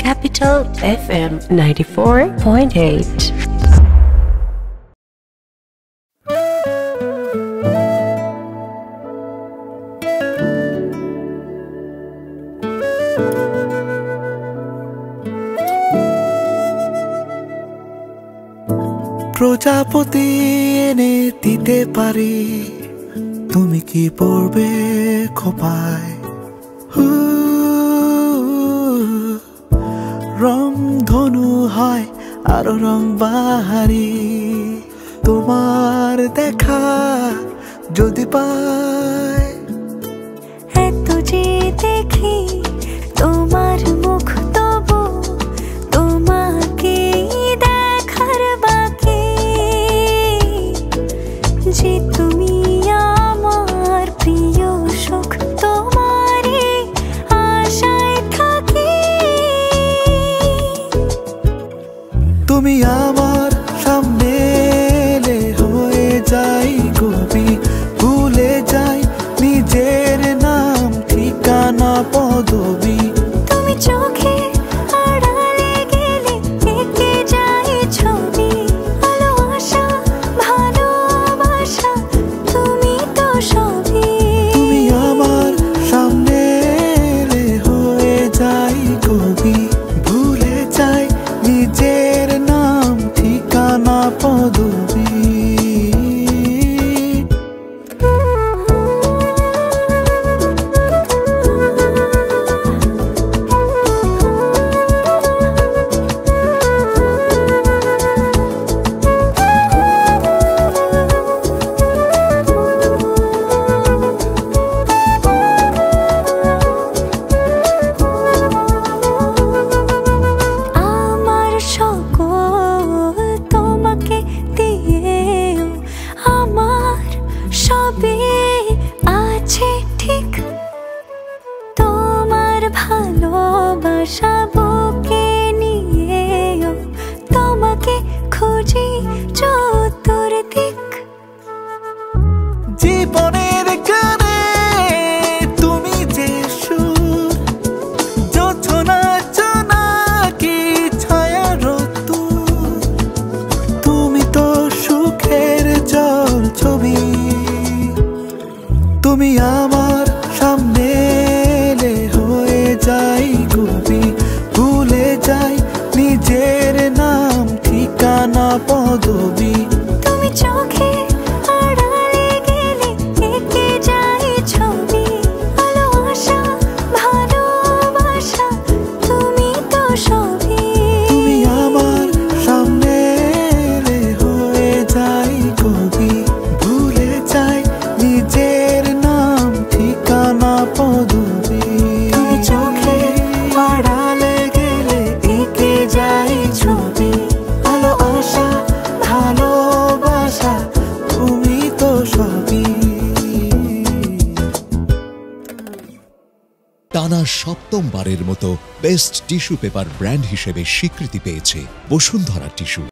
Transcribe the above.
Capital FM 94.8. প্রজাপতি এনে দিতে পারি, তুমি কি পড়বে খোপায়? রং ধনু হয় আরো রং বাহারি, তোমার দেখা যদি পায়। এত যে দেখি তোমার মুখ, তবু তোমাকে দেখার বাকি যে তুমি আমার প্রিয় সুখ, তোমারই আশায় থাকি। তুমি আমার সামনে এলে হয়ে যাই কবি, ভুলে যাই নিজের নাম ঠিকানা পদবি। তুমি চোখে আড়ালে গেলে এঁকে যাই ছবি, আলো আশা ভালোবাসা তুমি তো সবই। তুমি আমার সামনে এলে হয়ে যাই কবি, ভুলে যাই নিজের নাম ঠিকানা পদবি। আমার সকল তোমাকে দিয়েও আমার সবই আছে ঠিক, তোমার ভালোবাসা বুকে নিয়েও তোমাকে খুঁজি চতুর্দিক। জীবনের গানে তুমি যে সুর, যোছনা জোনাকি ছায়া রতুর, তুমি তো সুখের জল ছবি। তুমি আমার সামনে এলে হয়ে যাই কবি, ভুলে যাই নিজের নাম ঠিকানা পদবি। তুমি চোখে আড়ালে গেলে এঁকে যাই ছবি, আলো আশা ভালোবাসা তুমি তো সবই। তুমি আমার সামনে এলে হয়ে যাই কবি, ভুলে যাই নিজের নাম ঠিকানা পদবি। তুমি চোখে আড়ালে গেলে এঁকে যাই ছবি, আলো আশা ভালোবাসা তুমি তো সবই। টানা সপ্তমবারের মতো বেস্ট টিস্যু পেপার ব্র্যান্ড হিসেবে স্বীকৃতি পেয়েছে বসুন্ধরা টিস্যু।